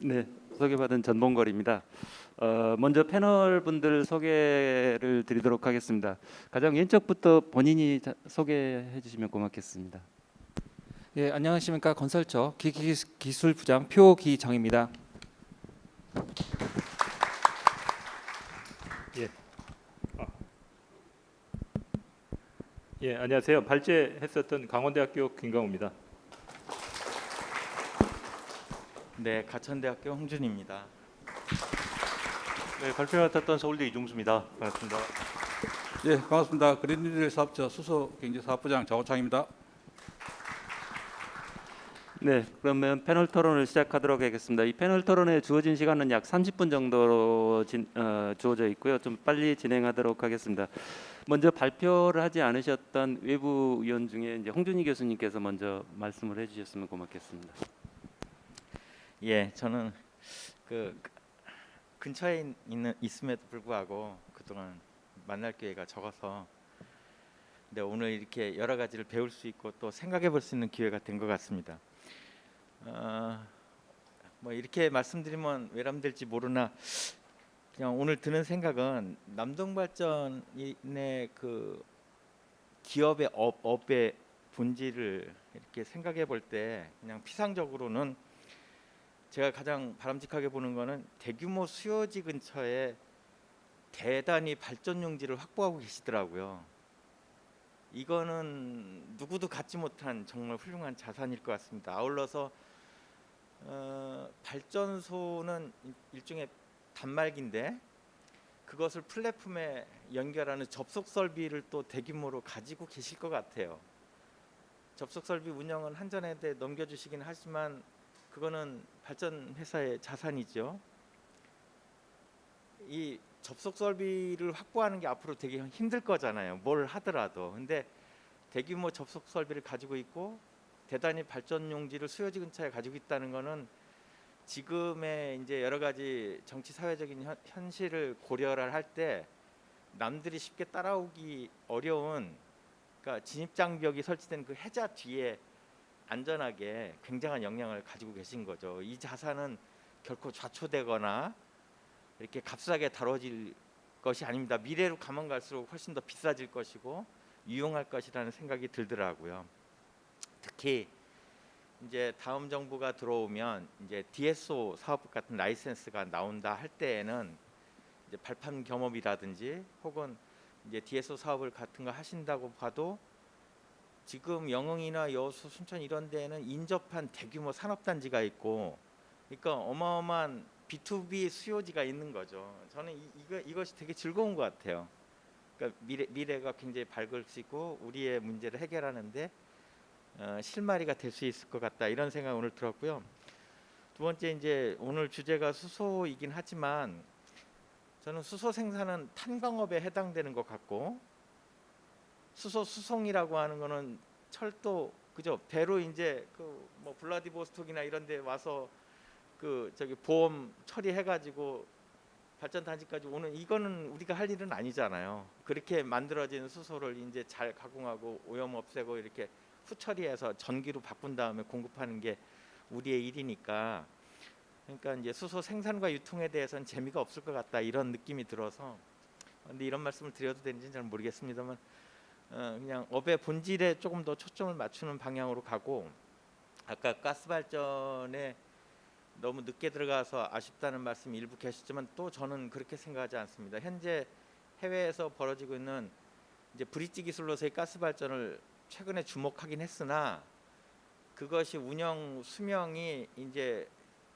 네, 소개받은 전봉걸입니다. 먼저 패널 분들 소개를 드리도록 하겠습니다. 가장 왼쪽부터 본인이 소개해 주시면 고맙겠습니다. 예, 안녕하십니까. 건설처 기술부장 표기정입니다. 예. 아. 예, 안녕하세요. 발제했었던 강원대학교 김강우입니다. 네, 가천대학교 홍준입니다. 네, 발표 맡았던 서울대 이종수입니다. 반갑습니다. 예, 반갑습니다. 그린뉴딜 사업처 수소경제사업부장 장호창입니다. 네, 그러면 패널 토론을 시작하도록 하겠습니다. 이 패널 토론에 주어진 시간은 약 30분 정도로 주어져 있고요. 좀 빨리 진행하도록 하겠습니다. 먼저 발표를 하지 않으셨던 외부 위원 중에 이제 홍준희 교수님께서 먼저 말씀을 해주셨으면 고맙겠습니다. 예, 저는 그 근처에 있음에도 불구하고 그동안 만날 기회가 적어서 근데 오늘 이렇게 여러 가지를 배울 수 있고 또 생각해 볼 수 있는 기회가 된 것 같습니다. 뭐 이렇게 말씀드리면 외람될지 모르나 그냥 오늘 드는 생각은 남동발전의 그 기업의 업의 본질을 이렇게 생각해 볼 때 그냥 피상적으로는 제가 가장 바람직하게 보는 거는 대규모 수요지 근처에 대단히 발전 용지를 확보하고 계시더라고요. 이거는 누구도 갖지 못한 정말 훌륭한 자산일 것 같습니다. 아울러서 발전소는 일종의 단말기인데 그것을 플랫폼에 연결하는 접속 설비를 또 대규모로 가지고 계실 것 같아요. 접속 설비 운영은 한전에게 넘겨주시긴 하지만 그거는 발전 회사의 자산이죠. 이 접속 설비를 확보하는 게 앞으로 되게 힘들 거잖아요. 뭘 하더라도. 근데 대규모 접속 설비를 가지고 있고 대단히 발전 용지를 수요지 근처에 가지고 있다는 거는 지금의 이제 여러 가지 정치 사회적인 현실을 고려를 할 때 남들이 쉽게 따라오기 어려운 그러니까 진입 장벽이 설치된 그 해자 뒤에 안전하게 굉장한 역량을 가지고 계신 거죠. 이 자산은 결코 좌초되거나 이렇게 값싸게 다뤄질 것이 아닙니다. 미래로 가면 갈수록 훨씬 더 비싸질 것이고 유용할 것이라는 생각이 들더라고요. 특히 이제 다음 정부가 들어오면 이제 DSO 사업 같은 라이센스가 나온다 할 때에는 이제 발판 겸업이라든지 혹은 이제 DSO 사업을 같은 거 하신다고 봐도 지금 영흥이나 여수, 순천 이런 데에는 인접한 대규모 산업단지가 있고 그러니까 어마어마한 B2B 수요지가 있는 거죠. 저는 이것이 되게 즐거운 것 같아요. 그러니까 미래가 굉장히 밝을 수 있고 우리의 문제를 해결하는데 실마리가 될 수 있을 것 같다 이런 생각 오늘 들었고요. 두 번째 이제 오늘 주제가 수소이긴 하지만 저는 수소 생산은 탄광업에 해당되는 것 같고 수소 수송이라고 하는 거는 철도 그죠 배로 이제 그 뭐 블라디보스톡이나 이런 데 와서 그 저기 보험 처리해 가지고 발전 단지까지 오는 이거는 우리가 할 일은 아니잖아요. 그렇게 만들어진 수소를 이제 잘 가공하고 오염 없애고 이렇게 후처리해서 전기로 바꾼 다음에 공급하는 게 우리의 일이니까 그러니까 이제 수소 생산과 유통에 대해서는 재미가 없을 것 같다 이런 느낌이 들어서 근데 이런 말씀을 드려도 되는지는 잘 모르겠습니다만 그냥 업의 본질에 조금 더 초점을 맞추는 방향으로 가고 아까 가스 발전에 너무 늦게 들어가서 아쉽다는 말씀이 일부 계셨지만 또 저는 그렇게 생각하지 않습니다. 현재 해외에서 벌어지고 있는 이제 브릿지 기술로서의 가스 발전을 최근에 주목하긴 했으나 그것이 운영 수명이 이제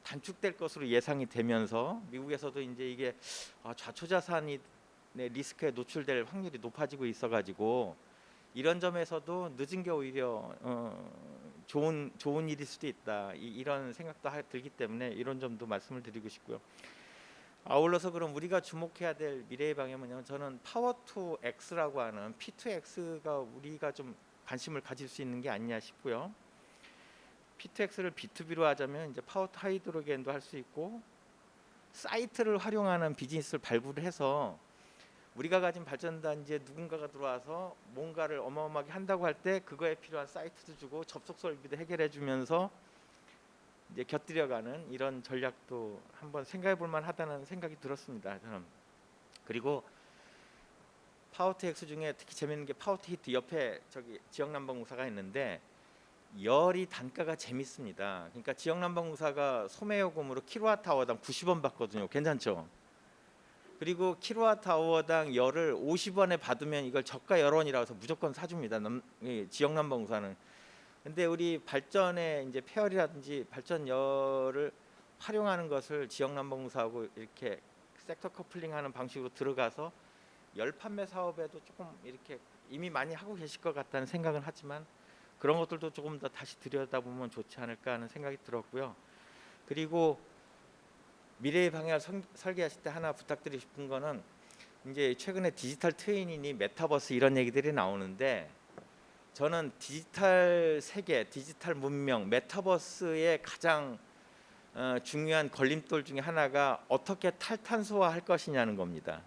단축될 것으로 예상이 되면서 미국에서도 이제 이게 좌초자산이 리스크에 노출될 확률이 높아지고 있어가지고 이런 점에서도 늦은 게 오히려 좋은 일일 수도 있다 이런 생각도 들기 때문에 이런 점도 말씀을 드리고 싶고요. 아울러서 그럼 우리가 주목해야 될 미래의 방향은요. 저는 파워 투 X라고 하는 P2X가 우리가 좀 관심을 가질 수 있는 게 아니냐 싶고요. P2X를 B2B로 하자면 이제 파워 투 하이드로겐도 할 수 있고 사이트를 활용하는 비즈니스를 발굴을 해서 우리가 가진 발전단지에 누군가가 들어와서 뭔가를 어마어마하게 한다고 할 때 그거에 필요한 사이트도 주고 접속 설비도 해결해 주면서 이제 곁들여가는 이런 전략도 한번 생각해볼 만하다는 생각이 들었습니다. 저는. 그리고 파워텍스 중에 특히 재밌는 게 파워히트 옆에 저기 지역난방공사가 있는데 열이 단가가 재밌습니다. 그러니까 지역난방공사가 소매요금으로 킬로와트아워당 90원 받거든요. 괜찮죠? 그리고 킬로와트아워당 열을 50원에 받으면 이걸 저가 열원이라고 해서 무조건 사줍니다. 지역난방공사는. 근데 우리 발전에 이제 폐열이라든지 발전열을 활용하는 것을 지역난방공사하고 이렇게 섹터 커플링하는 방식으로 들어가서 열 판매 사업에도 조금 이렇게 이미 많이 하고 계실 것 같다는 생각은 하지만 그런 것들도 조금 더 다시 들여다보면 좋지 않을까 하는 생각이 들었고요. 그리고 미래의 방향을 설계하실 때 하나 부탁드리고 싶은 거는 이제 최근에 디지털 트윈이니 메타버스 이런 얘기들이 나오는데 저는 디지털 세계, 디지털 문명, 메타버스의 가장 중요한 걸림돌 중에 하나가 어떻게 탈탄소화할 것이냐는 겁니다.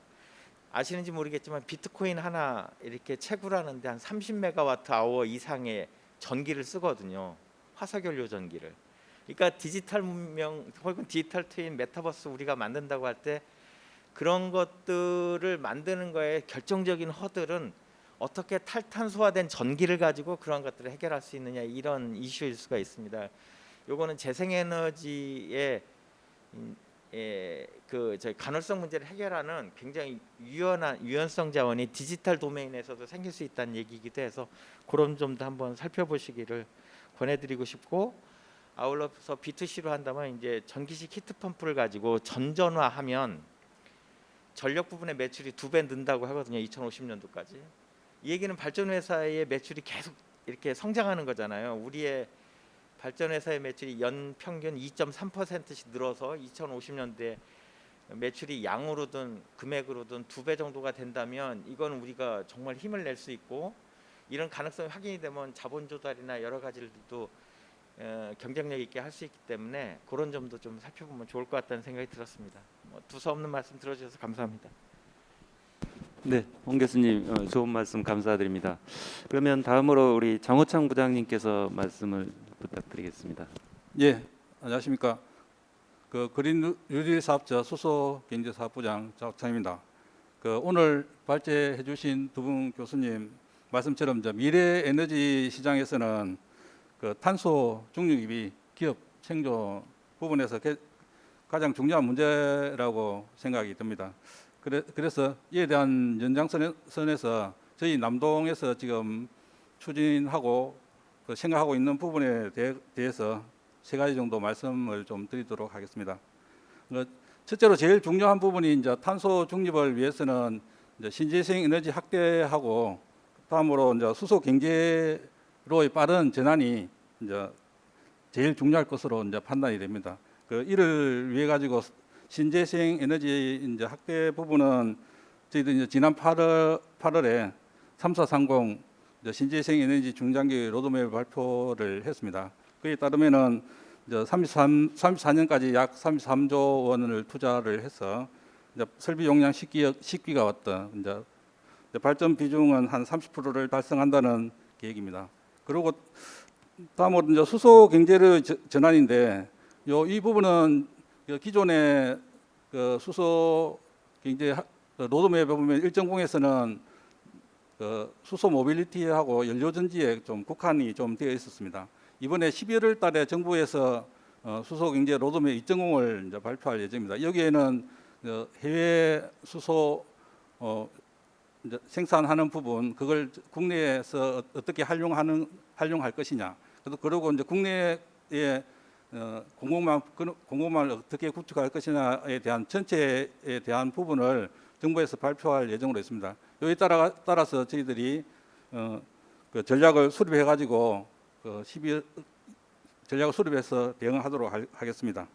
아시는지 모르겠지만 비트코인 하나 이렇게 채굴하는데 한 30메가와트 아워 이상의 전기를 쓰거든요. 화석연료 전기를. 그러니까 디지털 문명 혹은 디지털 트윈 메타버스 우리가 만든다고 할 때 그런 것들을 만드는 거에 결정적인 허들은 어떻게 탈탄소화된 전기를 가지고 그런 것들을 해결할 수 있느냐 이런 이슈일 수가 있습니다. 요거는 재생에너지의 그 저희 간헐성 문제를 해결하는 굉장히 유연성 자원이 디지털 도메인에서도 생길 수 있다는 얘기이기도 해서 그런 점도 한번 살펴보시기를 권해드리고 싶고 아울러서 B2C로 한다면 이제 전기식 히트펌프를 가지고 전전화하면 전력 부분의 매출이 2배 는다고 하거든요. 2050년도까지. 이 얘기는 발전회사의 매출이 계속 이렇게 성장하는 거잖아요. 우리의 발전회사의 매출이 연 평균 2.3%씩 늘어서 2050년대에 매출이 양으로든 금액으로든 2배 정도가 된다면 이건 우리가 정말 힘을 낼 수 있고 이런 가능성이 확인이 되면 자본 조달이나 여러 가지들도 경쟁력 있게 할 수 있기 때문에 그런 점도 좀 살펴보면 좋을 것 같다는 생각이 들었습니다. 두서없는 말씀 들어주셔서 감사합니다. 네, 홍 교수님 좋은 말씀 감사드립니다. 그러면 다음으로 우리 정호창 부장님께서 말씀을 부탁드리겠습니다. 예, 안녕하십니까. 그 그린 뉴딜 사업자 수소 경제사업부장 장호창입니다. 그 오늘 발제해주신 두 분 교수님 말씀처럼 미래 에너지 시장에서는 그 탄소 중립이 기업 생존 부분에서 가장 중요한 문제라고 생각이 듭니다. 그래서 이에 대한 연장선에서 저희 남동에서 지금 추진하고 생각하고 있는 부분에 대해서 세 가지 정도 말씀을 좀 드리도록 하겠습니다. 첫째로 제일 중요한 부분이 이제 탄소 중립을 위해서는 이제 신재생 에너지 확대하고 다음으로 이제 수소 경제로의 빠른 전환이 이제 제일 중요할 것으로 이제 판단이 됩니다. 이를 위해 가지고 신재생 에너지 이제 확대 부분은 저희도 이제 지난 8월에 3430 신재생 에너지 중장기 로드맵 발표를 했습니다. 그에 따르면은 이제 34년까지 약 33조 원을 투자를 해서 이제 설비 용량 10기가와트 이제 발전 비중은 한 30%를 달성한다는 계획입니다. 그리고 다음으로 이제 수소 경제의 전환인데 이 부분은 기존의 그 수소 경제 로드맵에 보면 일정공에서는 수소 모빌리티하고 연료 전지에 좀 국한이 좀 되어 있었습니다. 이번에 11월 달에 정부에서 수소 경제 로드맵 2.0을 이제 발표할 예정입니다. 여기에는 해외 수소 이제 생산하는 부분 그걸 국내에서 어떻게 활용할 것이냐. 그리고 이제 국내에 공공망을 어떻게 구축할 것이냐에 대한 전체에 대한 부분을 정부에서 발표할 예정으로 있습니다. 여기에 따라서 저희들이 그 전략을 수립해 가지고 12월 전략을 수립해서 대응하도록 하겠습니다.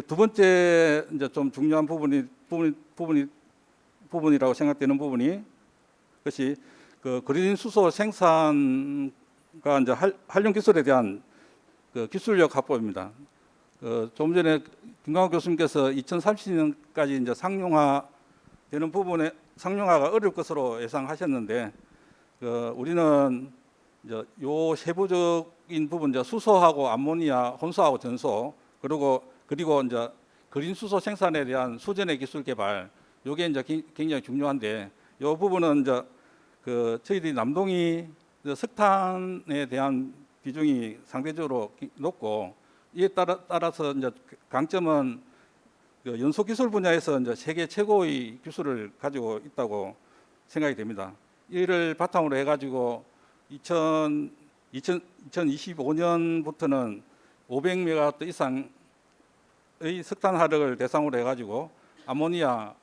두 번째 이제 좀 중요한 부분이라고 생각되는 부분이 그것이 그 그린 수소 생산과 이제 활용 기술에 대한 그 기술력 확보입니다. 좀 전에 김광욱 교수님께서 2030년까지 이제 상용화되는 부분에 상용화가 어려울 것으로 예상하셨는데 우리는 이제 요 세부적 전적인 부분 이제 수소하고 암모니아 혼소하고 전소 그리고 이제 그린 수소 생산에 대한 수전의 기술 개발 요게 이제 굉장히 중요한데 요 부분은 이제 그 저희들이 남동이 이제 석탄에 대한 비중이 상대적으로 높고 이에 따라서 이제 강점은 그 연소 기술 분야에서 이제 세계 최고의 기술을 가지고 있다고 생각이 됩니다. 이를 바탕으로 해가지고 2025년부터는 500메가와트 이상의 석탄 화력을 대상으로 해가지고 아모니아를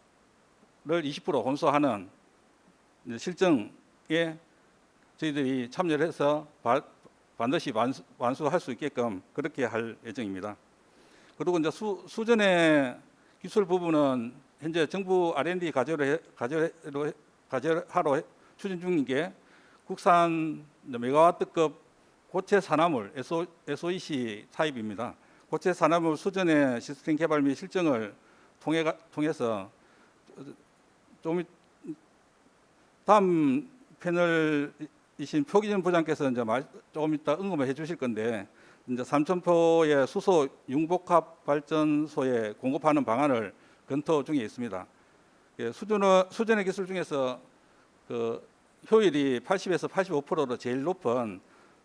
20% 혼소하는 실증에 저희들이 참여를 해서 반드시 완수할 수 있게끔 그렇게 할 예정입니다. 그리고 이제 수전의 기술 부분은 현재 정부 R&D 과제하러 추진 중인 게 국산 메가와트급 고체 산화물 SOEC 타입입니다. 고체 산화물 수전의 시스템 개발 및 실증을 통해서 좀 다음 패널이신 표기전 부장께서 이제 조금 이따 언급을 해주실 건데 이제 삼천포의 수소 융복합 발전소에 공급하는 방안을 검토 중에 있습니다. 수전의 기술 중에서 그 효율이 80에서 85%로 제일 높은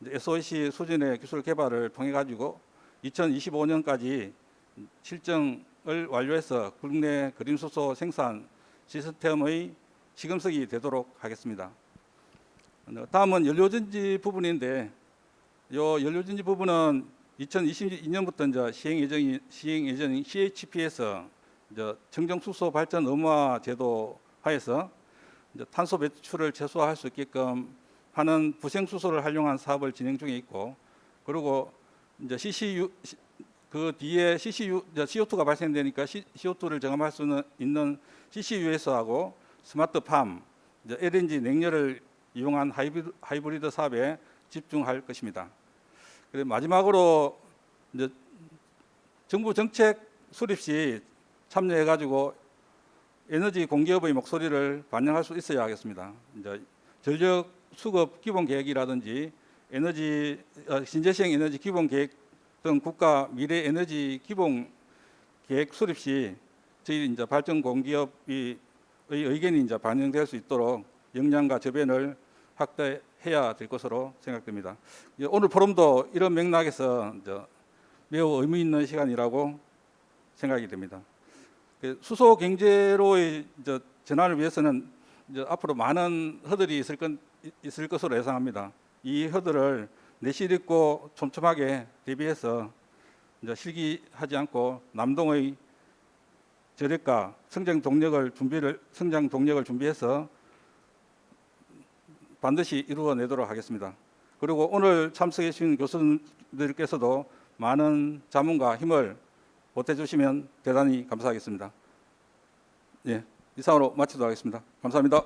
SOEC 수준의 기술 개발을 통해 가지고 2025년까지 실증을 완료해서 국내 그린 수소 생산 시스템의 시금석이 되도록 하겠습니다. 다음은 연료전지 부분인데 요 연료전지 부분은 2022년부터 이제 시행 예정인 CHP에서 이제 청정수소 발전 의무화 제도 하에서 이제 탄소 배출을 최소화할 수 있게끔 하는 부생수소를 활용한 사업을 진행 중에 있고, 그리고 이제 그 뒤에 CO2가 발생되니까 CO2를 저감할 수 있는 CCUS하고 스마트팜, LNG 냉열을 이용한 하이브리드 사업에 집중할 것입니다. 그리고 마지막으로 이제 정부 정책 수립 시 참여해가지고 에너지 공기업의 목소리를 반영할 수 있어야 하겠습니다. 이제 전력 수급 기본 계획이라든지 신재생 에너지 기본 계획 등 국가 미래 에너지 기본 계획 수립 시 저희 이제 발전 공기업의 의견이 이제 반영될 수 있도록 역량과 저변을 확대해야 될 것으로 생각됩니다. 오늘 포럼도 이런 맥락에서 이제 매우 의미 있는 시간이라고 생각이 됩니다. 수소 경제로의 전환을 위해서는 이제 앞으로 많은 허들이 있을 것으로 예상합니다. 이 허들을 내실 있고 촘촘하게 대비해서 이제 실기하지 않고 남동의 저력과 성장 동력을 준비해서 반드시 이루어내도록 하겠습니다. 그리고 오늘 참석해 주신 교수님들께서도 많은 자문과 힘을 보태주시면 대단히 감사하겠습니다. 예, 이상으로 마치도록 하겠습니다. 감사합니다.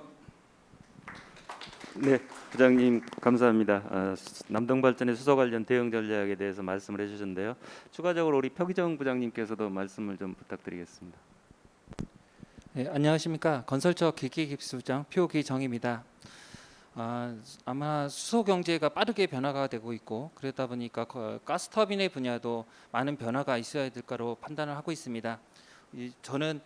네, 부장님 감사합니다. 남동발전의 수소 관련 대응 전략에 대해서 말씀을 해주셨는데요. 추가적으로 우리 표기정 부장님께서도 말씀을 좀 부탁드리겠습니다. 네, 안녕하십니까. 건설처 기기기술부장 표기정입니다. 아마 수소 경제가 빠르게 변화가 되고 있고 그러다 보니까 가스터빈의 분야도 많은 변화가 있어야 될 거로 판단을 하고 있습니다. 저는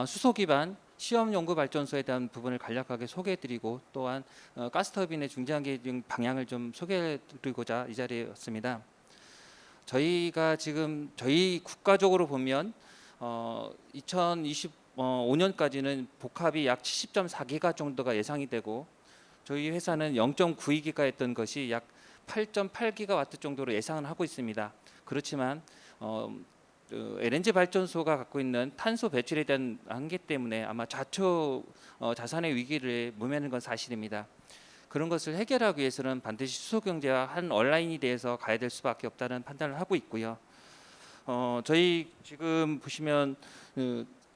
수소 기반 시험 연구 발전소에 대한 부분을 간략하게 소개해드리고 또한 가스터빈의 중장기 방향을 좀 소개해드리고자 이 자리에 왔습니다. 저희가 지금 저희 국가적으로 보면 2025년까지는 복합이 약 70.4기가 정도가 예상이 되고 저희 회사는 0.92기가였던 것이 약 8.8기가와트 정도로 예상을 하고 있습니다. 그렇지만 LNG 발전소가 갖고 있는 탄소 배출에 대한 한계 때문에 아마 좌초 자산의 위기를 무면한 건 사실입니다. 그런 것을 해결하기 위해서는 반드시 수소 경제와 한 온라인이 돼서 가야 될 수밖에 없다는 판단을 하고 있고요. 저희 지금 보시면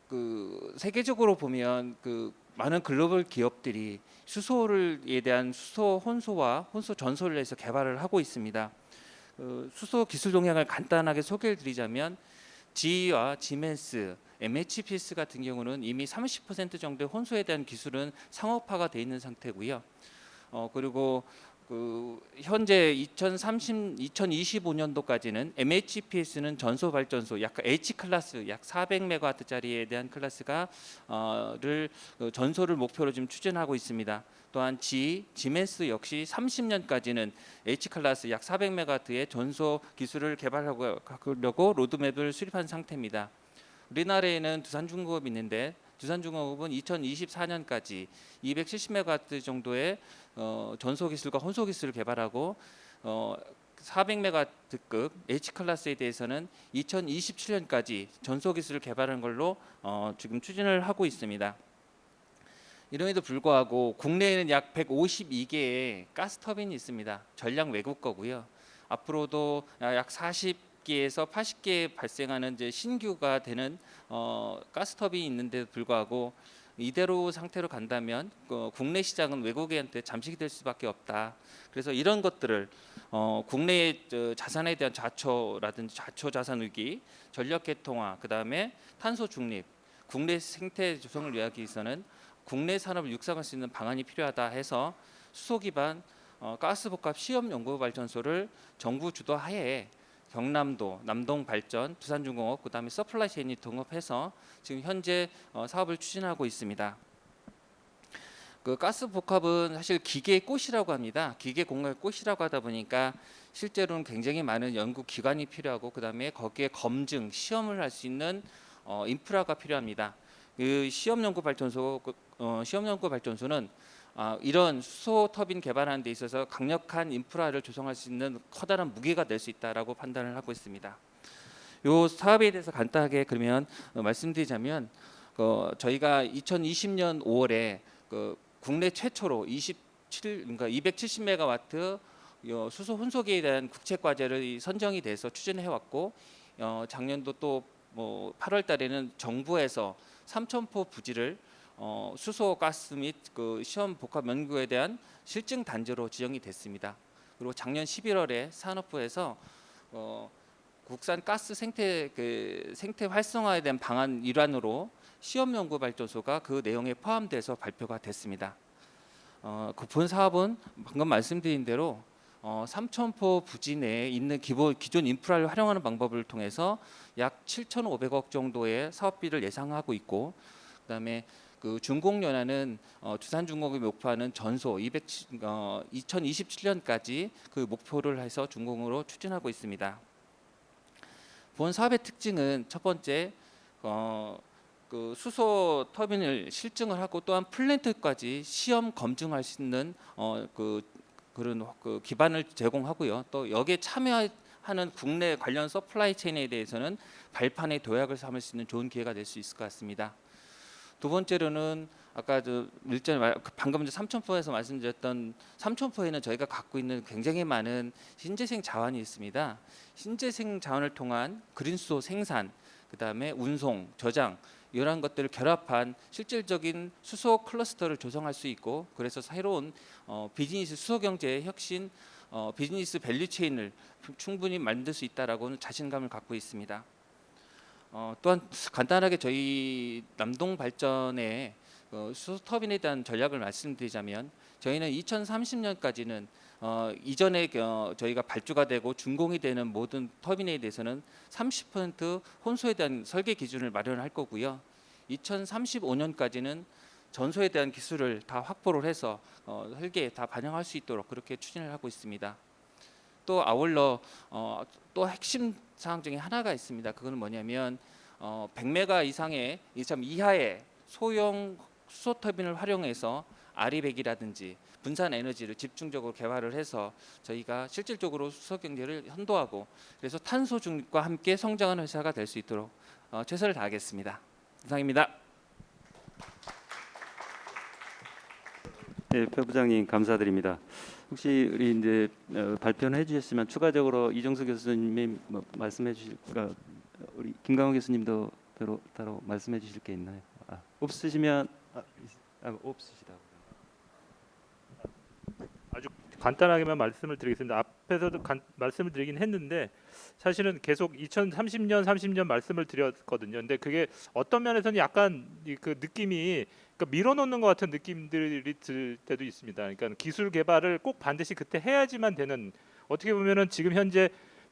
그 세계적으로 보면 많은 글로벌 기업들이 수소에 대한 수소 혼소와 혼소 전소를 해서 개발을 하고 있습니다. 수소 기술 동향을 간단하게 소개를 드리자면 GE와 지멘스, MHPS 같은 경우는 이미 30% 정도의 혼소에 대한 기술은 상업화가 되어 있는 상태고요. 그리고 현재 2025년도까지는 MHPS는 전소 발전소 약 H 클래스 약 400메가와트짜리에 대한 클래스가 를 전소를 목표로 지금 추진하고 있습니다. 또한 지멘스 역시 30년까지는 H 클래스 약 400메가와트의 전소 기술을 개발하려고 로드맵을 수립한 상태입니다. 우리나라에는 두산중공업이 있는데 두산중공업은 2024년까지 270메가와트 정도의 전소 기술과 혼소 기술을 개발하고 400메가와트급 H 클래스에 대해서는 2027년까지 전소 기술을 개발하는 걸로 지금 추진을 하고 있습니다. 이럼에도 불구하고 국내에는 약 152개의 가스 터빈이 있습니다. 전량 외국 거고요. 앞으로도 약 40개에서 80개 발생하는 이제 신규가 되는 가스 터빈이 있는데도 불구하고 이대로 상태로 간다면 국내 시장은 외국인한테 잠식이 될 수밖에 없다. 그래서 이런 것들을 국내의 자산에 대한 자초라든지 자초 자산 위기, 전력 개통화, 그다음에 탄소 중립, 국내 생태 조성을 위하기 위해서는 국내 산업을 육성할 수 있는 방안이 필요하다 해서 수소 기반 가스 복합 시험 연구 발전소를 정부 주도하에 경남도, 남동발전, 두산중공업, 그다음에 서플라이체인이 동업해서 지금 현재 사업을 추진하고 있습니다. 그 가스 복합은 사실 기계의 꽃이라고 합니다. 기계 공학의 꽃이라고 하다 보니까 실제로는 굉장히 많은 연구 기관이 필요하고 그다음에 거기에 검증, 시험을 할 수 있는 인프라가 필요합니다. 그 시험 연구 발전소는 이런 수소 터빈 개발하는 데 있어서 강력한 인프라를 조성할 수 있는 커다란 무기가 될 수 있다라고 판단을 하고 있습니다. 이 사업에 대해서 간단하게 그러면 말씀드리자면 저희가 2020년 5월에 국내 최초로 270메가와트 수소 혼소기에 대한 국책 과제를 선정이 돼서 추진해 왔고 작년도 또 8월 달에는 정부에서 삼천포 부지를 수소 가스 및 그 시험 복합 연구에 대한 실증 단지로 지정이 됐습니다. 그리고 작년 11월에 산업부에서 국산 가스 생태 활성화에 대한 방안 일환으로 시험 연구 발전소가 그 내용에 포함돼서 발표가 됐습니다. 그 본 사업은 방금 말씀드린 대로 삼천포 부지 내에 있는 기존 인프라를 활용하는 방법을 통해서 약 7,500억 정도의 사업비를 예상하고 있고, 그다음에 그 준공연한은 두산중공업이 목표하는 전소 2027년까지 그 목표를 해서 준공으로 추진하고 있습니다. 본 사업의 특징은 첫 번째 그 수소 터빈을 실증을 하고 또한 플랜트까지 시험 검증할 수 있는 그런 기반을 제공하고요. 또 여기에 참여하는 국내 관련 서플라이 체인에 대해서는 발판의 도약을 삼을 수 있는 좋은 기회가 될 수 있을 것 같습니다. 두 번째로는 아까 방금 삼천포에서 말씀드렸던 삼천포에는 저희가 갖고 있는 굉장히 많은 신재생 자원이 있습니다. 신재생 자원을 통한 그린수소 생산, 그다음에 운송, 저장 이러한 것들을 결합한 실질적인 수소 클러스터를 조성할 수 있고, 그래서 새로운 비즈니스 수소 경제의 혁신, 비즈니스 밸류 체인을 충분히 만들 수 있다라고는 자신감을 갖고 있습니다. 또한 간단하게 저희 남동 발전의 수소 터빈에 대한 전략을 말씀드리자면, 저희는 2030년까지는 이전에 저희가 발주가 되고 준공이 되는 모든 터빈에 대해서는 30% 혼소에 대한 설계 기준을 마련할 거고요. 2035년까지는 전소에 대한 기술을 다 확보를 해서 설계에 다 반영할 수 있도록 그렇게 추진을 하고 있습니다. 또 아울러 또 핵심 사항 중에 하나가 있습니다. 그거는 뭐냐면 100메가 이상의 이하의 소형 수소 터빈을 활용해서 아리백이라든지 분산 에너지를 집중적으로 개발을 해서 저희가 실질적으로 수소 경제를 현도하고, 그래서 탄소 중립과 함께 성장하는 회사가 될 수 있도록 최선을 다하겠습니다. 이상입니다. 네, 표 부장님 감사드립니다. 혹시 우리 이제 발표는 해주셨지만 추가적으로 이정수 교수님이 말씀해 주실까, 우리 김강호 교수님도 따로 말씀해 주실 게 있나요? 없으시면 없으시다. 아주 간단하게만 말씀을 드리겠습니다. 앞에서도 말씀을 드리긴 했는데 사실은 계속 2030년, 30년 말씀을 드렸거든요. 근데 그게 어떤 면에서는 약간 그 느낌이, 그러니까 밀어놓는 것 같은 느낌들이 들 때도 있습니다. 그러니까 기술 개발을 꼭 반드시 그때 해야지만 되는, 어떻게 보면은 지금 현재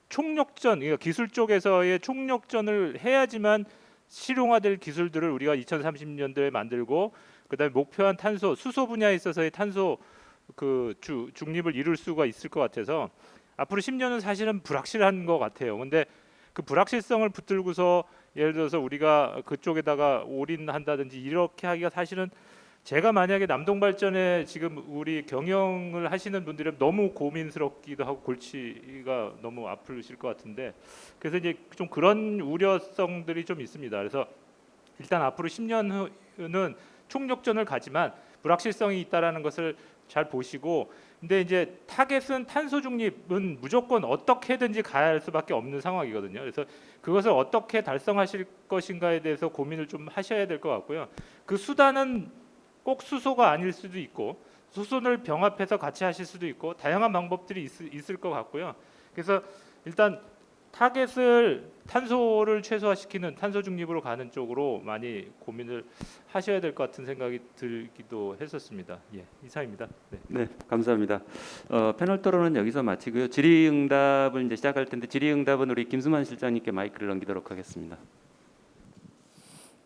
총력전, 그러니까 기술 쪽에서의 총력전을 해야지만 실용화될 기술들을 우리가 2030년도에 만들고, 그다음에 목표한 탄소, 수소 분야에 있어서의 탄소 중립을 이룰 수가 있을 것 같아서 앞으로 10년은 사실은 불확실한 것 같아요. 근데 그 불확실성을 붙들고서 예를 들어서 우리가 그쪽에다가 올인한다든지 이렇게 하기가 사실은, 제가 만약에 남동발전에 지금 우리 경영을 하시는 분들은 너무 고민스럽기도 하고 골치가 너무 아프실 것 같은데, 그래서 이제 좀 그런 우려성들이 좀 있습니다. 그래서 일단 앞으로 10년 후는 총력전을 가지만 불확실성이 있다라는 것을 잘 보시고, 근데 이제 타겟은 탄소 중립은 무조건 어떻게든지 가야 할 수밖에 없는 상황이거든요. 그래서 그것을 어떻게 달성하실 것인가에 대해서 고민을 좀 하셔야 될 것 같고요. 그 수단은 꼭 수소가 아닐 수도 있고, 수소를 병합해서 같이 하실 수도 있고, 다양한 방법들이 있을 것 같고요. 그래서 일단 타겟을 탄소를 최소화시키는 탄소 중립으로 가는 쪽으로 많이 고민을 하셔야 될 것 같은 생각이 들기도 했었습니다. 예, 이상입니다. 네. 네, 감사합니다. 패널 토론은 여기서 마치고요. 질의응답을 이제 시작할 텐데 질의응답은 우리 김수만 실장님께 마이크를 넘기도록 하겠습니다.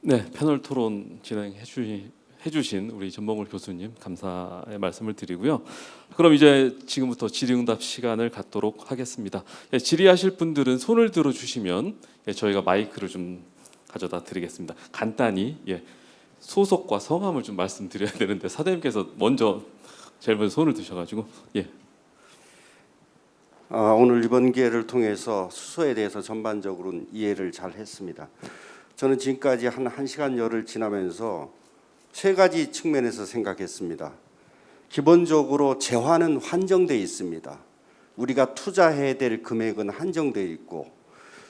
네, 패널 토론 해주신 우리 전범을 교수님 감사의 말씀을 드리고요. 그럼 이제 지금부터 질의응답 시간을 갖도록 하겠습니다. 예, 질의하실 분들은 손을 들어주시면 저희가 마이크를 좀 가져다 드리겠습니다. 간단히 소속과 성함을 좀 말씀드려야 되는데 사장님께서 먼저 제일 먼저 손을 드셔가지고 오늘 이번 기회를 통해서 수소에 대해서 전반적으로는 이해를 잘 했습니다. 저는 지금까지 한 1시간여를 지나면서 세 가지 측면에서 생각했습니다. 기본적으로 재화는 한정되어 있습니다. 우리가 투자해야 될 금액은 한정되어 있고,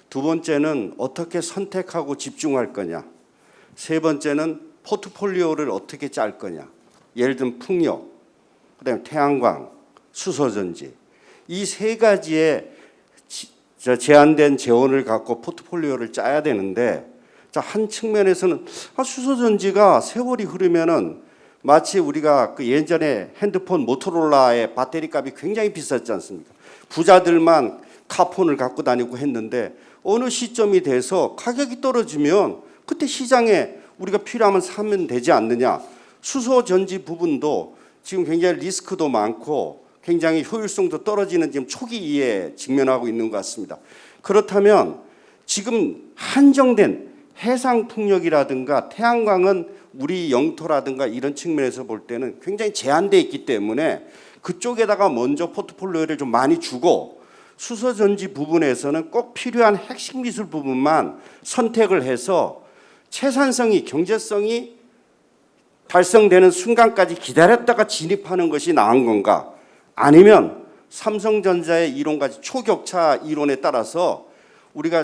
두 번째는 어떻게 선택하고 집중할 거냐, 세 번째는 포트폴리오를 어떻게 짤 거냐. 예를 들면 풍력, 그다음에 태양광, 수소전지, 이 세 가지의 제한된 재원을 갖고 포트폴리오를 짜야 되는데, 한 측면에서는 수소전지가 세월이 흐르면은 마치 우리가 그 예전에 핸드폰 모토로라의 배터리 값이 굉장히 비쌌지 않습니까? 부자들만 카폰을 갖고 다니고 했는데 어느 시점이 돼서 가격이 떨어지면 그때 시장에 우리가 필요하면 사면 되지 않느냐. 수소전지 부분도 지금 굉장히 리스크도 많고 굉장히 효율성도 떨어지는 지금 초기에 직면하고 있는 것 같습니다. 그렇다면 지금 한정된 해상 풍력이라든가 태양광은 우리 영토라든가 이런 측면에서 볼 때는 굉장히 제한되어 있기 때문에 그쪽에다가 먼저 포트폴리오를 좀 많이 주고, 수소전지 부분에서는 꼭 필요한 핵심 기술 부분만 선택을 해서 채산성이, 경제성이 달성되는 순간까지 기다렸다가 진입하는 것이 나은 건가, 아니면 삼성전자의 이론까지 초격차 이론에 따라서 우리가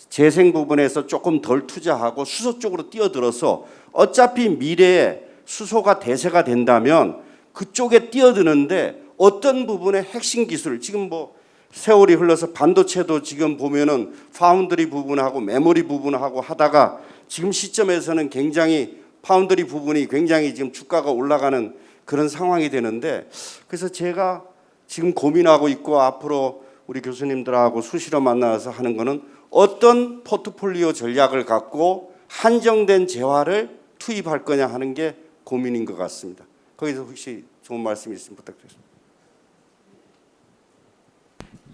재생 부분에서 조금 덜 투자하고 수소 쪽으로 뛰어들어서 어차피 미래에 수소가 대세가 된다면 그쪽에 뛰어드는데 어떤 부분의 핵심 기술, 지금 뭐 세월이 흘러서 반도체도 지금 보면은 파운드리 부분하고 메모리 부분하고 하다가 지금 시점에서는 굉장히 파운드리 부분이 굉장히 지금 주가가 올라가는 그런 상황이 되는데, 그래서 제가 지금 고민하고 있고 앞으로 우리 교수님들하고 수시로 만나서 하는 거는 어떤 포트폴리오 전략을 갖고 한정된 재화를 투입할 거냐 하는 게 고민인 것 같습니다. 거기서 혹시 좋은 말씀 있으면 부탁드리겠습니다.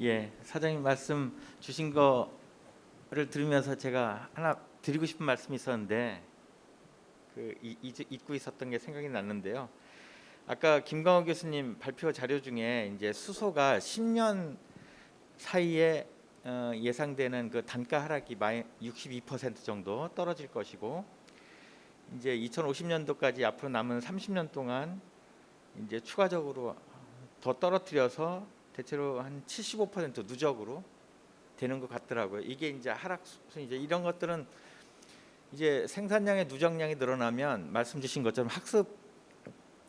예, 사장님 말씀 주신 거를 들으면서 제가 하나 드리고 싶은 말씀이 있었는데 잊고 있었던 게 생각이 났는데요. 아까 김광호 교수님 발표 자료 중에 이제 수소가 10년 사이에 예상되는 그 단가 하락이 62% 정도 떨어질 것이고, 이제 2050년도까지 앞으로 남은 30년 동안 이제 추가적으로 더 떨어뜨려서 대체로 한 75% 누적으로 되는 것 같더라고요. 이게 이제 하락 수준, 이제 이런 것들은 이제 생산량의 누적량이 늘어나면 말씀 주신 것처럼 학습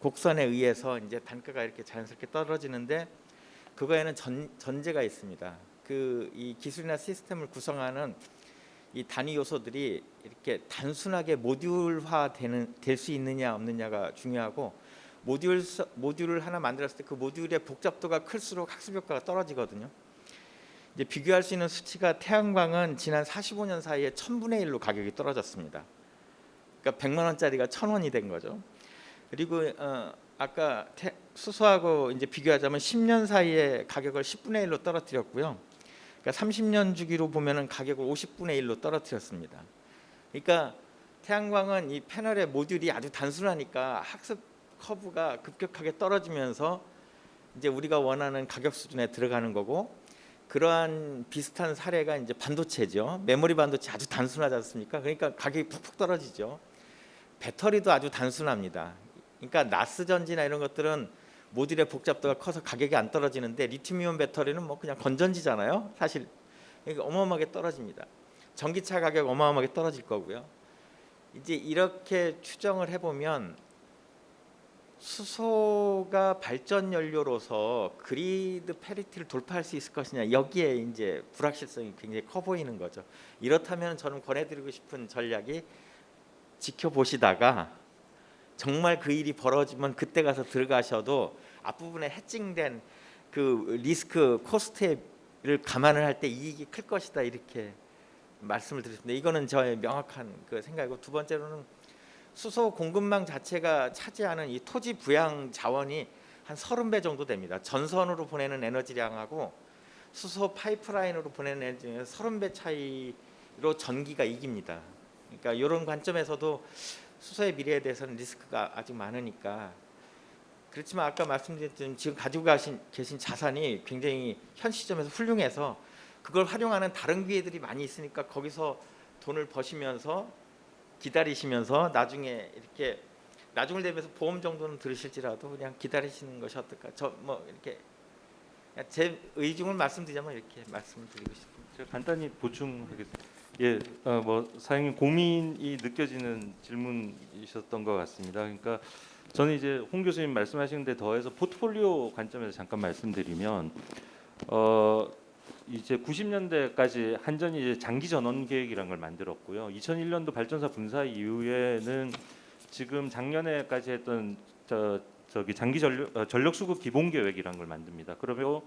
곡선에 의해서 이제 단가가 이렇게 자연스럽게 떨어지는데, 그거에는 전제가 있습니다. 이 기술이나 시스템을 구성하는 이 단위 요소들이 이렇게 단순하게 모듈화 될 수 있느냐 없느냐가 중요하고 모듈을 하나 만들었을 때 그 모듈의 복잡도가 클수록 학습 효과가 떨어지거든요. 이제 비교할 수 있는 수치가 태양광은 지난 45년 사이에 1000분의 1로 가격이 떨어졌습니다. 그러니까 100만 원짜리가 1000원이 된 거죠. 그리고 아까 수소하고 이제 비교하자면 10년 사이에 가격을 10분의 1로 떨어뜨렸고요. 그러니까 30년 주기로 보면은 가격을 50분의 1로 떨어뜨렸습니다. 그러니까 태양광은 이 패널의 모듈이 아주 단순하니까 학습 커브가 급격하게 떨어지면서 이제 우리가 원하는 가격 수준에 들어가는 거고, 그러한 비슷한 사례가 이제 반도체죠. 메모리 반도체 아주 단순하지 않습니까? 그러니까 가격이 푹푹 떨어지죠. 배터리도 아주 단순합니다. 그러니까 나스 전지나 이런 것들은 모듈의 복잡도가 커서 가격이 안 떨어지는데 리튬이온 배터리는 뭐 그냥 건전지잖아요. 사실 그러니까 어마어마하게 떨어집니다. 전기차 가격 어마어마하게 떨어질 거고요. 이제 이렇게 추정을 해보면 수소가 발전 연료로서 그리드 패리티를 돌파할 수 있을 것이냐, 여기에 이제 불확실성이 굉장히 커 보이는 거죠. 이렇다면 저는 권해드리고 싶은 전략이 지켜보시다가 정말 그 일이 벌어지면 그때 가서 들어가셔도 앞부분에 해칭된 그 리스크 코스트를 감안을 할 때 이익이 클 것이다, 이렇게 말씀을 드렸습니다. 이거는 저의 명확한 그 생각이고, 두 번째로는 수소 공급망 자체가 차지하는 이 토지 부양 자원이 한 30배 정도 됩니다. 전선으로 보내는 에너지량하고 수소 파이프라인으로 보내는 에너지量 30배 차이로 전기가 이깁니다. 그러니까 이런 관점에서도 수소의 미래에 대해서는 리스크가 아직 많으니까. 그렇지만 아까 말씀드렸던 지금 가지고 계신 자산이 굉장히 현 시점에서 훌륭해서 그걸 활용하는 다른 기회들이 많이 있으니까 거기서 돈을 버시면서 기다리시면서 나중에 이렇게 나중을 대비해서 보험 정도는 들으실지라도 그냥 기다리시는 것이 어떨까. 저 뭐 이렇게 제 의중을 말씀드리자면 이렇게 말씀을 드리고 싶습니다. 제가 간단히 보충하겠습니다. 예, 뭐 사장님 고민이 느껴지는 질문이셨던 것 같습니다. 그러니까 저는 이제 홍 교수님 말씀하시는데 더해서 포트폴리오 관점에서 잠깐 말씀드리면, 이제 90년대까지 한전이 이제 장기 전원 계획이라는 걸 만들었고요. 2001년도 발전사 분사 이후에는 지금 작년에까지 했던 저기 장기 전력 수급 기본 계획이라는 걸 만듭니다. 그러면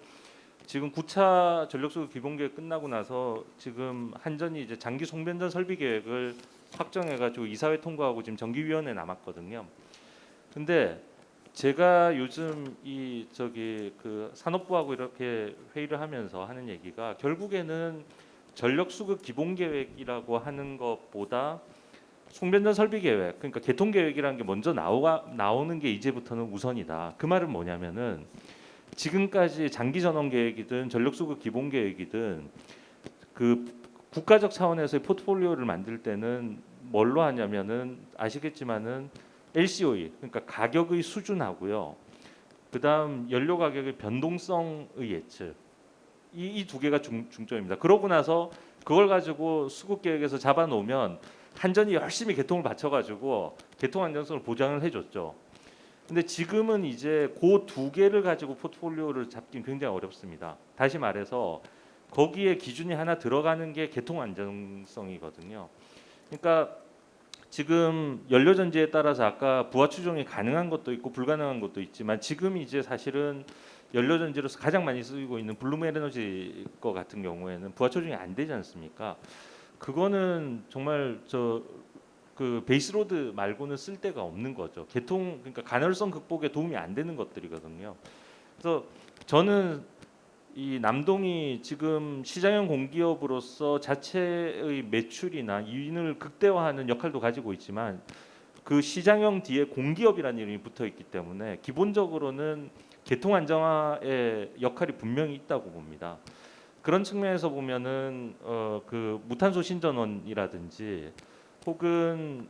지금 9차 전력 수급 기본 계획 끝나고 나서 지금 한전이 이제 장기 송변전 설비 계획을 확정해 가지고 이사회 통과하고 지금 정기위원회에 남았거든요. 근데 제가 요즘 이 저기 그 산업부하고 이렇게 회의를 하면서 하는 얘기가, 결국에는 전력 수급 기본 계획이라고 하는 것보다 송변전 설비 계획, 그러니까 개통 계획이라는 게 먼저 나오는 게 이제부터는 우선이다. 그 말은 뭐냐면은 지금까지 장기 전원 계획이든 전력 수급 기본 계획이든 그 국가적 차원에서의 포트폴리오를 만들 때는 뭘로 하냐면은 아시겠지만은 LCOE, 그러니까 가격의 수준하고요. 그다음 연료 가격의 변동성의 예측, 이 두 개가 중점입니다. 그러고 나서 그걸 가지고 수급 계획에서 잡아놓으면 한전이 열심히 개통을 받쳐가지고 개통 안정성을 보장을 해줬죠. 근데 지금은 이제 그 두 개를 가지고 포트폴리오를 잡긴 굉장히 어렵습니다. 다시 말해서 거기에 기준이 하나 들어가는 게 개통 안정성이거든요. 그러니까 지금 연료 전지에 따라서 아까 부하 추종이 가능한 것도 있고 불가능한 것도 있지만, 지금 이제 사실은 연료 전지로서 가장 많이 쓰이고 있는 블룸 에너지 거 같은 경우에는 부하 추종이 안 되지 않습니까? 그거는 정말 그 베이스로드 말고는 쓸 데가 없는 거죠. 개통, 그러니까 가널성 극복에 도움이 안 되는 것들이거든요. 그래서 저는 이 남동이 지금 시장형 공기업으로서 자체의 매출이나 이윤을 극대화하는 역할도 가지고 있지만, 그 시장형 뒤에 공기업이라는 이름이 붙어 있기 때문에 기본적으로는 개통 안정화의 역할이 분명히 있다고 봅니다. 그런 측면에서 보면은 그 무탄소 신전원이라든지 혹은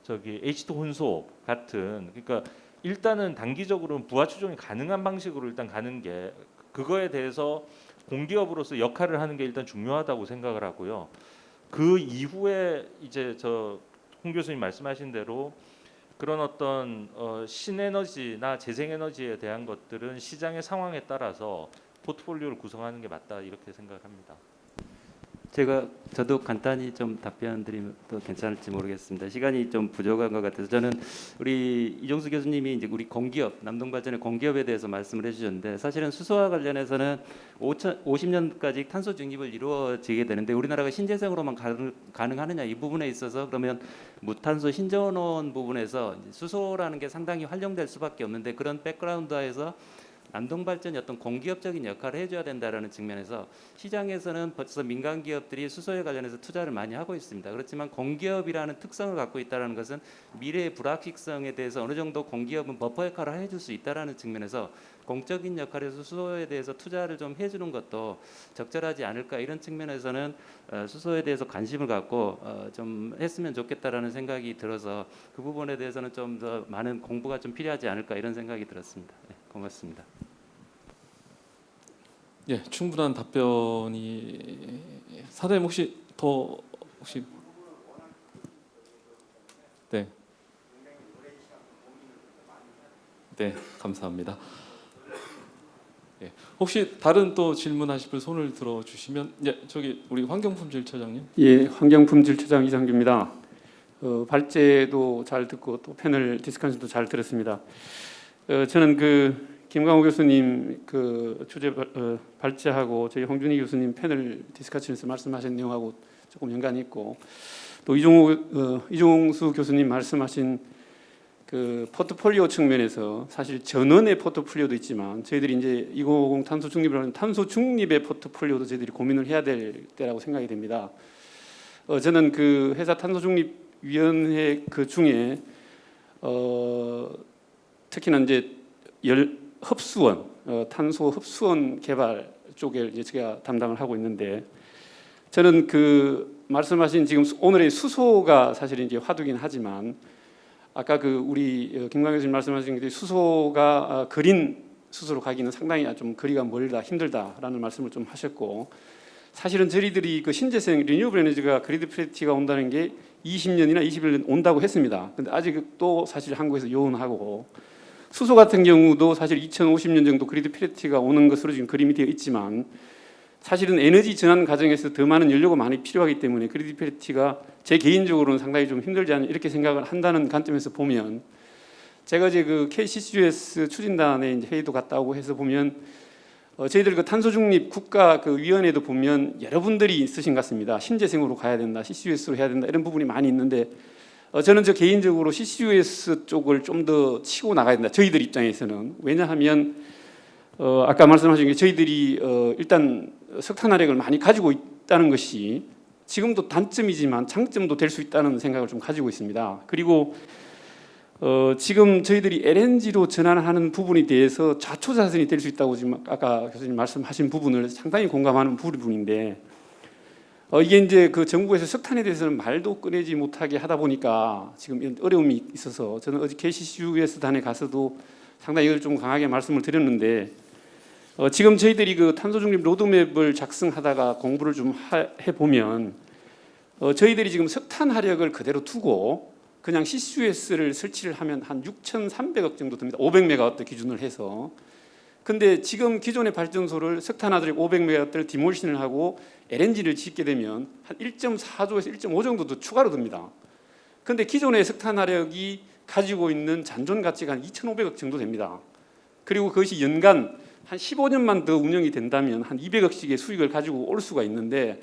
저기 H2 혼소 같은, 그러니까 일단은 단기적으로는 부하 추종이 가능한 방식으로 일단 가는 게, 그거에 대해서 공기업으로서 역할을 하는 게 일단 중요하다고 생각을 하고요. 그 이후에 이제 홍 교수님 말씀하신 대로 그런 어떤 신에너지나 재생에너지에 대한 것들은 시장의 상황에 따라서 포트폴리오를 구성하는 게 맞다, 이렇게 생각을 합니다. 저도 간단히 좀 답변 드리면 또 괜찮을지 모르겠습니다. 시간이 좀 부족한 것 같아서 저는 우리 이종수 교수님이 이제 우리 공기업 남동발전의 공기업에 대해서 말씀을 해주셨는데 사실은 수소와 관련해서는 50년까지 탄소 중립을 이루어지게 되는데 우리나라가 신재생으로만 가능하느냐 이 부분에 있어서 그러면 무탄소 신전원 부분에서 이제 수소라는 게 상당히 활용될 수밖에 없는데 그런 백그라운드에서 남동발전이 어떤 공기업적인 역할을 해줘야 된다라는 측면에서 시장에서는 벌써 민간 기업들이 수소에 관련해서 투자를 많이 하고 있습니다. 그렇지만 공기업이라는 특성을 갖고 있다는 것은 미래의 불확실성에 대해서 어느 정도 공기업은 버퍼 역할을 해줄 수 있다는 측면에서 공적인 역할에서 수소에 대해서 투자를 좀 해주는 것도 적절하지 않을까 이런 측면에서는 수소에 대해서 관심을 갖고 좀 했으면 좋겠다라는 생각이 들어서 그 부분에 대해서는 좀 더 많은 공부가 좀 필요하지 않을까 이런 생각이 들었습니다. 네, 고맙습니다. 예, 충분한 답변이 사장님 혹시 네. 네, 감사합니다. 예, 혹시 다른 또 질문하실 분 손을 들어 주시면 저기 우리 환경품질처장님. 예, 환경품질처장 이상규입니다. 발제도 잘 듣고 또 패널 디스커션도 잘 들었습니다. 저는 김광호 교수님 주제 발제하고 저희 홍준희 교수님 패널 디스커션에서 말씀하신 내용하고 조금 연관이 있고 또 이종수 교수님 말씀하신 포트폴리오 측면에서 사실 전원의 포트폴리오도 있지만 저희들이 이제 2050 탄소 중립을 하는 탄소 중립의 포트폴리오도 저희들이 고민을 해야 될 때라고 생각이 됩니다. 저는 회사 탄소 중립 위원회 중에 특히나 이제 흡수원 탄소 흡수원 개발 쪽에 이제 제가 담당을 하고 있는데 저는 말씀하신 지금 오늘의 수소가 사실 이제 화두긴 하지만 아까 우리 김광현 교수님 말씀하신 게 수소가 그린 수소로 가기는 상당히 좀 거리가 멀다 힘들다라는 말씀을 좀 하셨고 사실은 저희들이 신재생 리뉴얼블 에너지가 그리드 패리티가 온다는 게 20년이나 21년 온다고 했습니다. 근데 아직 또 사실 한국에서 요원하고 수소 같은 경우도 사실 2050년 정도 그리드 패리티가 오는 것으로 지금 그림이 되어 있지만 사실은 에너지 전환 과정에서 더 많은 연료가 많이 필요하기 때문에 그리드 패리티가 제 개인적으로는 상당히 좀 힘들지 않나 이렇게 생각을 한다는 관점에서 보면 제가 이제 KCCUS 추진단에 회의도 갔다 오고 해서 보면 저희들 탄소 중립 국가 위원회도 보면 여러분들이 있으신 것 같습니다. 신재생으로 가야 된다, CCUS로 해야 된다 이런 부분이 많이 있는데 저는 개인적으로 CCUS 쪽을 좀 더 치고 나가야 된다. 저희들 입장에서는 왜냐하면 아까 말씀하신 게 저희들이 일단 석탄화력을 많이 가지고 있다는 것이 지금도 단점이지만 장점도 될 수 있다는 생각을 좀 가지고 있습니다. 그리고 지금 저희들이 LNG로 전환하는 부분에 대해서 좌초자선이 될 수 있다고 지금 아까 교수님 말씀하신 부분을 상당히 공감하는 부분인데 이게 이제 정부에서 석탄에 대해서는 말도 꺼내지 못하게 하다 보니까 지금 어려움이 있어서 저는 어제 KCCUS 단에 가서도 상당히 이걸 좀 강하게 말씀을 드렸는데 지금 저희들이 탄소 중립 로드맵을 작성하다가 공부를 좀 해보면 저희들이 지금 석탄 화력을 그대로 두고 그냥 CCUS를 설치를 하면 한 6,300억 정도 듭니다. 500메가와트 기준을 해서. 근데 지금 기존의 발전소를 석탄화력 500메가와트를 디몰션을 하고 LNG를 짓게 되면 한 1.4조에서 1.5 정도 더 추가로 듭니다. 근데 기존의 석탄화력이 가지고 있는 잔존 가치가 한 2,500억 정도 됩니다. 그리고 그것이 연간 한 15년만 더 운영이 된다면 한 200억씩의 수익을 가지고 올 수가 있는데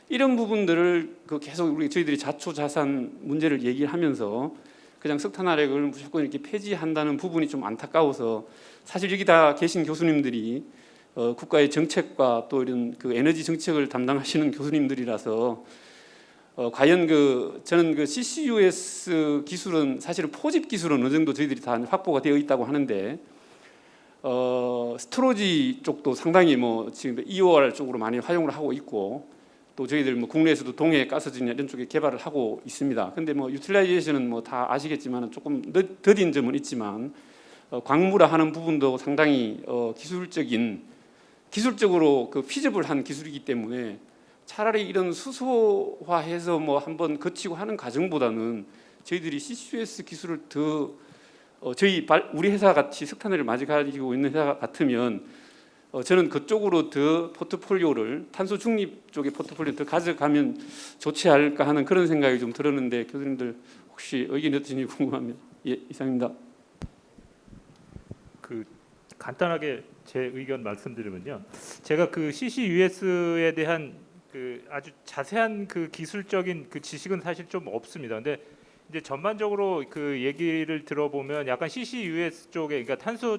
이런 부분들을 계속 저희들이 자초자산 문제를 얘기하면서 그냥 석탄화력을 무조건 이렇게 폐지한다는 부분이 좀 안타까워서 사실 여기 다 계신 교수님들이 국가의 정책과 또 이런 에너지 정책을 담당하시는 교수님들이라서 과연 저는 CCUS 기술은 사실은 포집 기술은 어느 정도 저희들이 다 확보가 되어 있다고 하는데 스토리지 쪽도 상당히 지금 EOR 쪽으로 많이 활용을 하고 있고 또 저희들 국내에서도 동해 가스전이나 이런 쪽에 개발을 하고 있습니다. 근데 유틸라이제이션은 다 아시겠지만 조금 더딘 점은 있지만 광물화 하는 부분도 상당히 기술적으로 피저블한 기술이기 때문에 차라리 이런 수소화해서 한번 거치고 하는 과정보다는 저희들이 CCUS 기술을 더 우리 회사 같이 석탄을 많이 가지고 있는 회사 같으면 저는 그쪽으로 더 포트폴리오를 탄소 중립 쪽의 포트폴리오 더 가져가면 좋지 않을까 하는 그런 생각이 좀 들었는데 교수님들 혹시 의견이 어떠신지 궁금합니다. 예, 이상입니다. 그 간단하게 제 의견 말씀드리면요. 제가 그 CCUS에 대한 그 아주 자세한 그 기술적인 그 지식은 사실 좀 없습니다. 근데 이제 전반적으로 그 얘기를 들어보면 약간 CCUS 쪽에 그러니까 탄소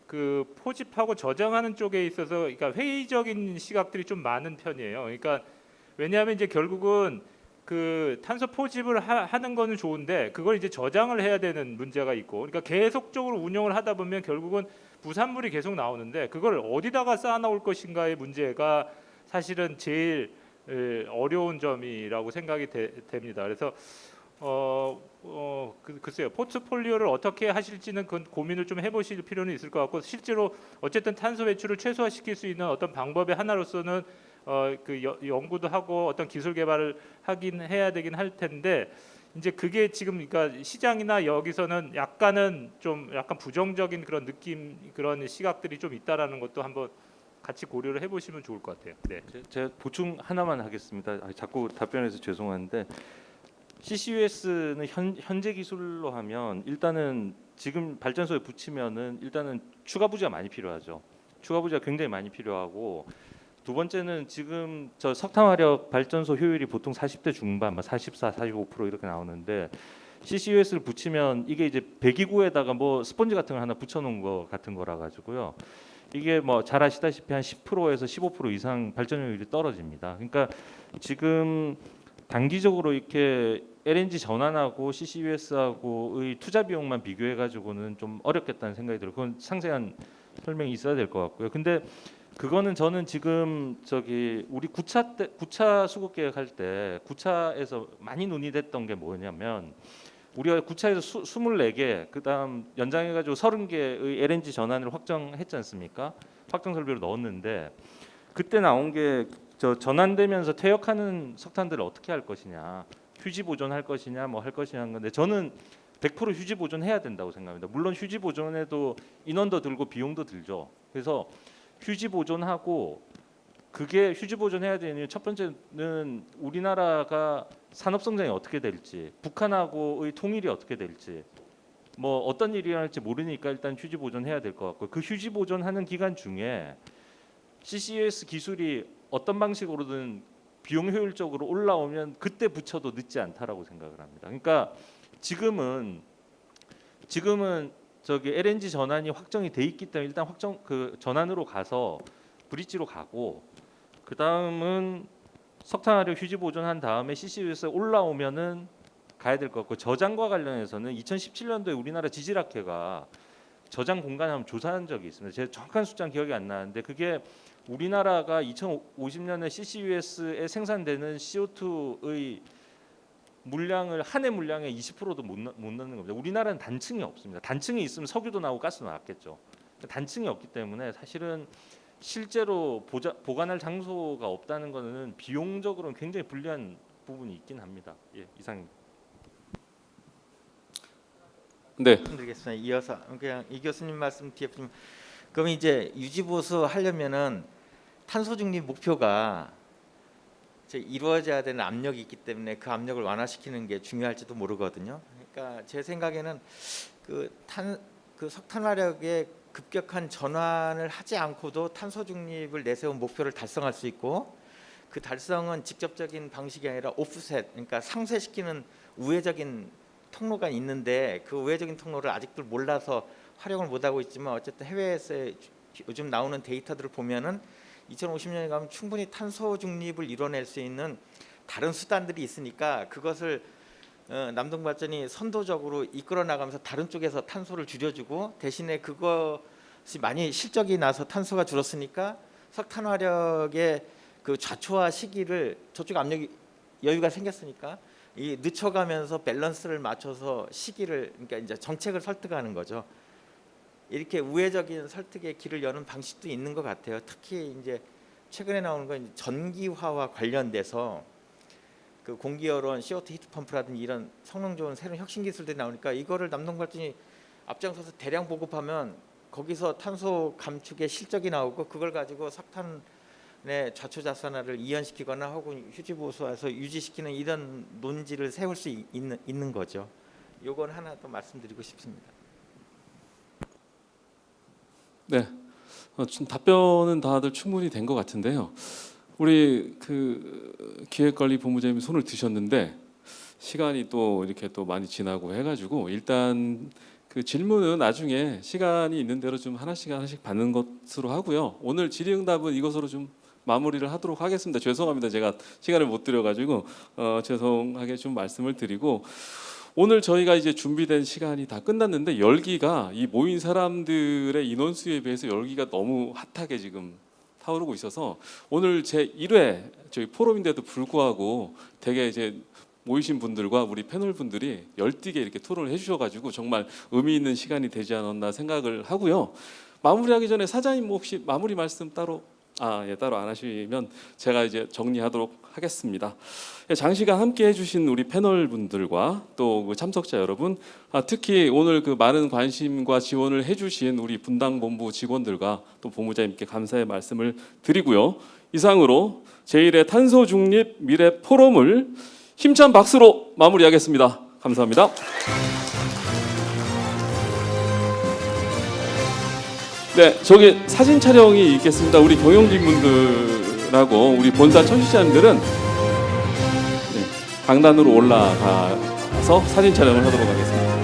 그 포집하고 저장하는 쪽에 있어서 그러니까 회의적인 시각들이 좀 많은 편이에요. 그러니까 왜냐하면 이제 결국은 그 탄소 포집을 하는 거는 좋은데 그걸 이제 저장을 해야 되는 문제가 있고, 그러니까 계속적으로 운영을 하다 보면 결국은 부산물이 계속 나오는데 그걸 어디다가 쌓아놓을 것인가의 문제가 사실은 제일 어려운 점이라고 생각이 됩니다. 그래서 글쎄요, 포트폴리오를 어떻게 하실지는 그 고민을 좀 해보실 필요는 있을 것 같고, 실제로 어쨌든 탄소 배출을 최소화시킬 수 있는 어떤 방법의 하나로서는 연구도 하고 어떤 기술 개발을 하긴 해야 되긴 할 텐데, 이제 그게 지금 그러니까 시장이나 여기서는 약간 부정적인 그런 느낌, 그런 시각들이 좀 있다라는 것도 한번 같이 고려를 해보시면 좋을 것 같아요. 네. 제가 보충 하나만 하겠습니다. 자꾸 답변해서 죄송한데 CCUS는 현재 기술로 하면 일단은 지금 발전소에 붙이면은 일단은 추가 부지가 많이 필요하죠. 추가 부지가 굉장히 많이 필요하고, 두 번째는 지금 저 석탄화력 발전소 효율이 보통 40대 중반, 44, 45% 이렇게 나오는데 CCUS를 붙이면 이게 이제 배기구에다가 뭐 스펀지 같은 걸 하나 붙여놓은 거 같은 거라 가지고요. 이게 뭐 잘 아시다시피 한 10%에서 15% 이상 발전효율이 떨어집니다. 그러니까 지금 단기적으로 이렇게 LNG 전환하고 CCUS하고의 투자 비용만 비교해 가지고는 좀 어렵겠다는 생각이 들어요. 그건 상세한 설명이 있어야 될 것 같고요. 근데 그거는 저는 지금 우리 9차 수급 계획할 때 9차에서 많이 논의됐던 게 뭐냐면, 우리가 9차에서 24개, 그다음 연장해 가지고 30개의 LNG 전환을 확정했지 않습니까? 확정 설비로 넣었는데 그때 나온 게 전환되면서 퇴역하는 석탄들을 어떻게 할 것이냐, 휴지 보존할 것이냐 뭐 할 것이냐 하는 건데, 저는 100% 휴지 보존해야 된다고 생각합니다. 물론 휴지 보존에도 인원도 들고 비용도 들죠. 그래서 휴지 보존하고, 그게 휴지 보존해야 되는 첫 번째는 우리나라가 산업 성장이 어떻게 될지, 북한하고의 통일이 어떻게 될지, 뭐 어떤 일이 일어날지 모르니까 일단 휴지 보존해야 될 것 같고, 그 휴지 보존하는 기간 중에 CCUS 기술이 어떤 방식으로든 비용 효율적으로 올라오면 그때 붙여도 늦지 않다라고 생각을 합니다. 그러니까 지금은 LNG 전환이 확정이 돼 있기 때문에 일단 전환으로 가서 브릿지로 가고, 그 다음은 석탄화력 휴지 보존한 다음에 CCUS에 올라오면은 가야 될 것 같고, 저장과 관련해서는 2017년도에 우리나라 지질학회가 저장 공간 한번 조사한 적이 있습니다. 제가 정확한 숫자는 기억이 안 나는데 그게 우리나라가 2050년에 CCUS에 생산되는 CO2의 물량을 한 해 물량의 20%도 못 넣는 겁니다. 우리나라는 단층이 없습니다. 단층이 있으면 석유도 나오고 가스도 나왔겠죠. 단층이 없기 때문에 사실은 실제로 보관할 장소가 없다는 것은 비용적으로는 굉장히 불리한 부분이 있긴 합니다. 예, 이상입니다. 네. 드리겠습니다. 이어서 그냥 이 교수님 말씀 뒤에 좀, 그럼 이제 유지 보수 하려면은 탄소 중립 목표가 이루어져야 되는 압력이 있기 때문에 그 압력을 완화시키는 게 중요할지도 모르거든요. 그러니까 제 생각에는 그 석탄화력의 급격한 전환을 하지 않고도 탄소 중립을 내세운 목표를 달성할 수 있고, 그 달성은 직접적인 방식이 아니라 오프셋, 그러니까 상쇄시키는 우회적인 통로가 있는데, 그 우회적인 통로를 아직도 몰라서 활용을 못하고 있지만, 어쨌든 해외에서 요즘 나오는 데이터들을 보면은 2050년에 가면 충분히 탄소 중립을 이뤄낼 수 있는 다른 수단들이 있으니까, 그것을 남동발전이 선도적으로 이끌어 나가면서 다른 쪽에서 탄소를 줄여주고, 대신에 그것이 많이 실적이 나서 탄소가 줄었으니까 석탄화력의 그 좌초화 시기를, 저쪽 압력이 여유가 생겼으니까 이 늦춰가면서 밸런스를 맞춰서 시기를, 그러니까 이제 정책을 설득하는 거죠. 이렇게 우회적인 설득의 길을 여는 방식도 있는 것 같아요. 특히 이제 최근에 나오는 건 전기화와 관련돼서 그 공기여론, CO2 히트펌프라든지 이런 성능 좋은 새로운 혁신 기술들이 나오니까, 이거를 남동발전이 앞장서서 대량 보급하면 거기서 탄소 감축의 실적이 나오고 그걸 가지고 석탄의 좌초자산화를 이연시키거나 혹은 휴지보수해서 유지시키는 이런 논지를 세울 수 있는 거죠. 요건 하나 더 말씀드리고 싶습니다. 네, 좀 답변은 다들 충분히 된 것 같은데요. 우리 그 기획관리본부장님이 손을 드셨는데 시간이 또 이렇게 또 많이 지나고 해가지고 일단 그 질문은 나중에 시간이 있는 대로 좀 하나씩 받는 것으로 하고요. 오늘 질의응답은 이것으로 좀 마무리를 하도록 하겠습니다. 죄송합니다. 제가 시간을 못 드려가지고 죄송하게 좀 말씀을 드리고 오늘 저희가 이제 준비된 시간이 다 끝났는데 열기가 이 모인 사람들의 인원수에 비해서 열기가 너무 핫하게 지금 타오르고 있어서 오늘 제 1회 저희 포럼인데도 불구하고 되게 이제 모이신 분들과 우리 패널 분들이 열띠게 이렇게 토론을 해주셔가지고 정말 의미 있는 시간이 되지 않았나 생각을 하고요. 마무리하기 전에 사장님 뭐 혹시 마무리 말씀 따로 따로 안 하시면 제가 이제 정리하도록 하겠습니다. 장시간 함께 해주신 우리 패널 분들과 또 그 참석자 여러분, 특히 오늘 그 많은 관심과 지원을 해주신 우리 분당본부 직원들과 또 본부장님께 감사의 말씀을 드리고요. 이상으로 제1회 탄소 중립 미래 포럼을 힘찬 박수로 마무리하겠습니다. 감사합니다. 네, 저기 사진 촬영이 있겠습니다. 우리 경영진 분들하고 우리 본사 청취자님들은 강단으로 올라가서 사진 촬영을 하도록 하겠습니다.